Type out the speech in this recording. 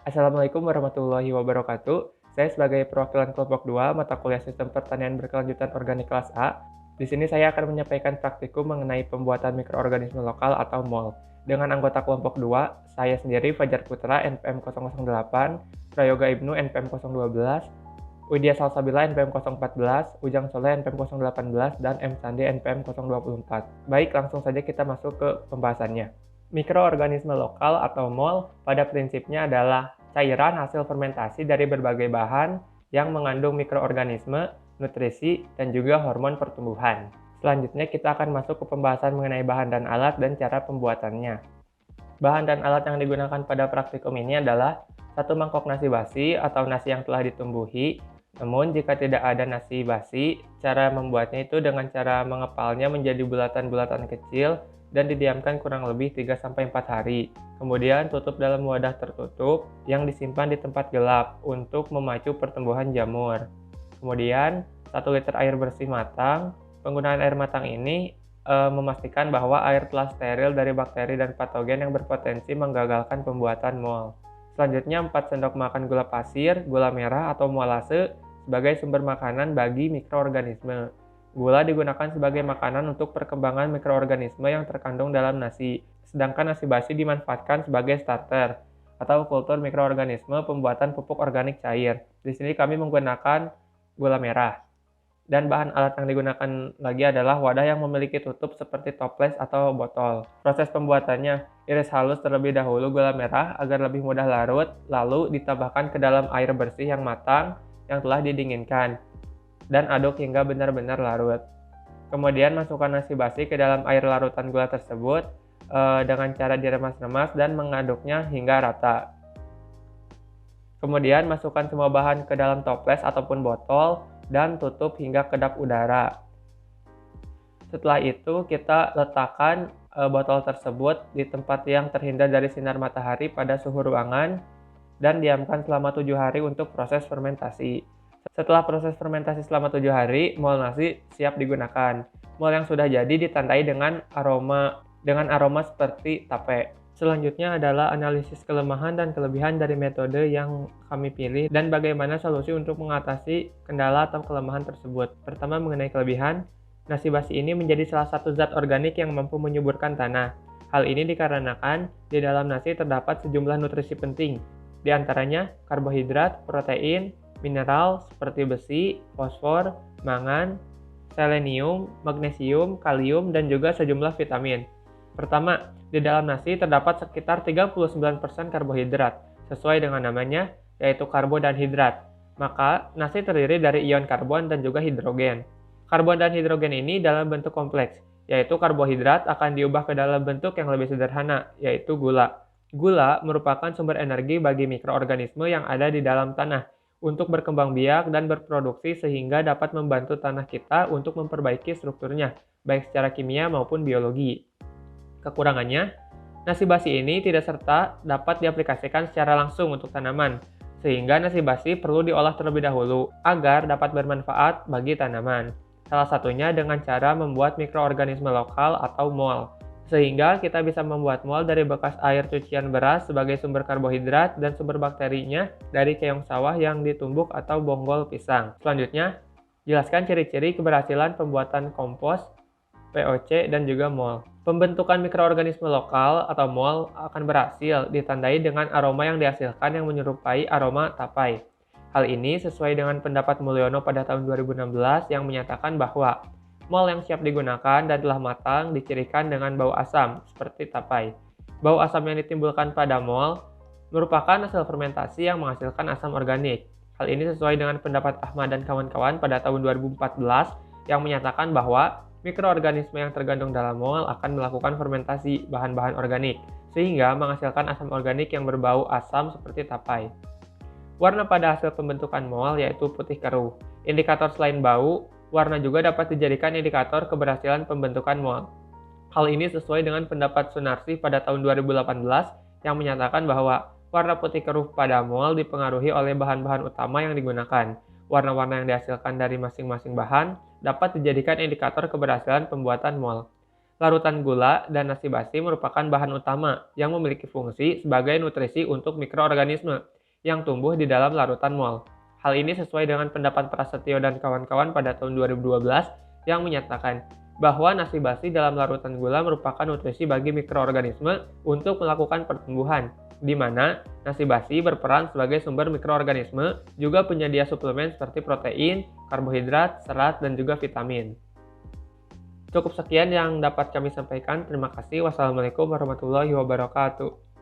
Assalamualaikum warahmatullahi wabarakatuh. Saya sebagai perwakilan kelompok 2 mata kuliah Sistem Pertanian Berkelanjutan Organik kelas A. Di sini saya akan menyampaikan praktikum mengenai pembuatan mikroorganisme lokal atau MOL. Dengan anggota kelompok 2, saya sendiri Fajar Putra NPM 008, Prayoga Ibnu NPM 012, Widya Salsabila NPM 014, Ujang Soleh NPM 018, dan M Sandi NPM 024. Baik, langsung saja kita masuk ke pembahasannya. Mikroorganisme lokal atau MOL pada prinsipnya adalah cairan hasil fermentasi dari berbagai bahan yang mengandung mikroorganisme, nutrisi, dan juga hormon pertumbuhan. Selanjutnya kita akan masuk ke pembahasan mengenai bahan dan alat dan cara pembuatannya. Bahan dan alat yang digunakan pada praktikum ini adalah 1 mangkok nasi basi atau nasi yang telah ditumbuhi. Namun jika tidak ada nasi basi, cara membuatnya itu dengan cara mengepalnya menjadi bulatan-bulatan kecil dan didiamkan kurang lebih 3-4 hari. Kemudian tutup dalam wadah tertutup yang disimpan di tempat gelap untuk memacu pertumbuhan jamur. Kemudian 1 liter air bersih matang. Penggunaan air matang ini memastikan bahwa air telah steril dari bakteri dan patogen yang berpotensi menggagalkan pembuatan MOL. Selanjutnya 4 sendok makan gula pasir, gula merah atau molase sebagai sumber makanan bagi mikroorganisme. Gula digunakan sebagai makanan untuk perkembangan mikroorganisme yang terkandung dalam nasi, sedangkan nasi basi dimanfaatkan sebagai starter atau kultur mikroorganisme pembuatan pupuk organik cair. Di sini kami menggunakan gula merah. Dan bahan alat yang digunakan lagi adalah wadah yang memiliki tutup seperti toples atau botol. Proses pembuatannya, iris halus terlebih dahulu gula merah agar lebih mudah larut, lalu ditambahkan ke dalam air bersih yang matang yang telah didinginkan, dan aduk hingga benar-benar larut. Kemudian masukkan nasi basi ke dalam air larutan gula tersebut dengan cara diremas-remas dan mengaduknya hingga rata. Kemudian masukkan semua bahan ke dalam toples ataupun botol dan tutup hingga kedap udara. Setelah itu kita letakkan botol tersebut di tempat yang terhindar dari sinar matahari pada suhu ruangan dan diamkan selama 7 hari untuk proses fermentasi. Setelah proses fermentasi selama 7 hari, MOL nasi siap digunakan. MOL yang sudah jadi ditandai dengan aroma seperti tape. Selanjutnya adalah analisis kelemahan dan kelebihan dari metode yang kami pilih dan bagaimana solusi untuk mengatasi kendala atau kelemahan tersebut. Pertama, mengenai kelebihan, nasi basi ini menjadi salah satu zat organik yang mampu menyuburkan tanah. Hal ini dikarenakan di dalam nasi terdapat sejumlah nutrisi penting, di antaranya karbohidrat, protein, mineral seperti besi, fosfor, mangan, selenium, magnesium, kalium, dan juga sejumlah vitamin. Pertama, di dalam nasi terdapat sekitar 39% karbohidrat, sesuai dengan namanya, yaitu karbo dan hidrat. Maka, nasi terdiri dari ion karbon dan juga hidrogen. Karbon dan hidrogen ini dalam bentuk kompleks, yaitu karbohidrat akan diubah ke dalam bentuk yang lebih sederhana, yaitu gula. Gula merupakan sumber energi bagi mikroorganisme yang ada di dalam tanah untuk berkembang biak dan berproduksi sehingga dapat membantu tanah kita untuk memperbaiki strukturnya, baik secara kimia maupun biologi. Kekurangannya, nasi basi ini tidak serta dapat diaplikasikan secara langsung untuk tanaman, sehingga nasi basi perlu diolah terlebih dahulu agar dapat bermanfaat bagi tanaman. Salah satunya dengan cara membuat mikroorganisme lokal atau MOL, sehingga kita bisa membuat MOL dari bekas air cucian beras sebagai sumber karbohidrat dan sumber bakterinya dari keong sawah yang ditumbuk atau bonggol pisang. Selanjutnya, jelaskan ciri-ciri keberhasilan pembuatan kompos, VOC, dan juga MOL. Pembentukan mikroorganisme lokal atau MOL akan berhasil ditandai dengan aroma yang dihasilkan yang menyerupai aroma tapai. Hal ini sesuai dengan pendapat Mulyono pada tahun 2016 yang menyatakan bahwa MOL yang siap digunakan dan telah matang dicirikan dengan bau asam seperti tapai. Bau asam yang ditimbulkan pada MOL merupakan hasil fermentasi yang menghasilkan asam organik. Hal ini sesuai dengan pendapat Ahmad dan kawan-kawan pada tahun 2014 yang menyatakan bahwa mikroorganisme yang tergandung dalam MOL akan melakukan fermentasi bahan-bahan organik, sehingga menghasilkan asam organik yang berbau asam seperti tapai. Warna pada hasil pembentukan MOL yaitu putih keruh. Indikator selain bau, warna juga dapat dijadikan indikator keberhasilan pembentukan MOL. Hal ini sesuai dengan pendapat Sunarsi pada tahun 2018 yang menyatakan bahwa warna putih keruh pada MOL dipengaruhi oleh bahan-bahan utama yang digunakan. Warna-warna yang dihasilkan dari masing-masing bahan dapat dijadikan indikator keberhasilan pembuatan MOL. Larutan gula dan nasi basi merupakan bahan utama yang memiliki fungsi sebagai nutrisi untuk mikroorganisme. yang tumbuh di dalam larutan mol. Hal ini sesuai dengan pendapat Prasetyo dan kawan-kawan pada tahun 2012 yang menyatakan bahwa nasi basi dalam larutan gula merupakan nutrisi bagi mikroorganisme untuk melakukan pertumbuhan, di mana nasi basi berperan sebagai sumber mikroorganisme, juga penyedia suplemen seperti protein, karbohidrat, serat, dan juga vitamin. Cukup sekian yang dapat kami sampaikan. Terima kasih. Wassalamualaikum warahmatullahi wabarakatuh.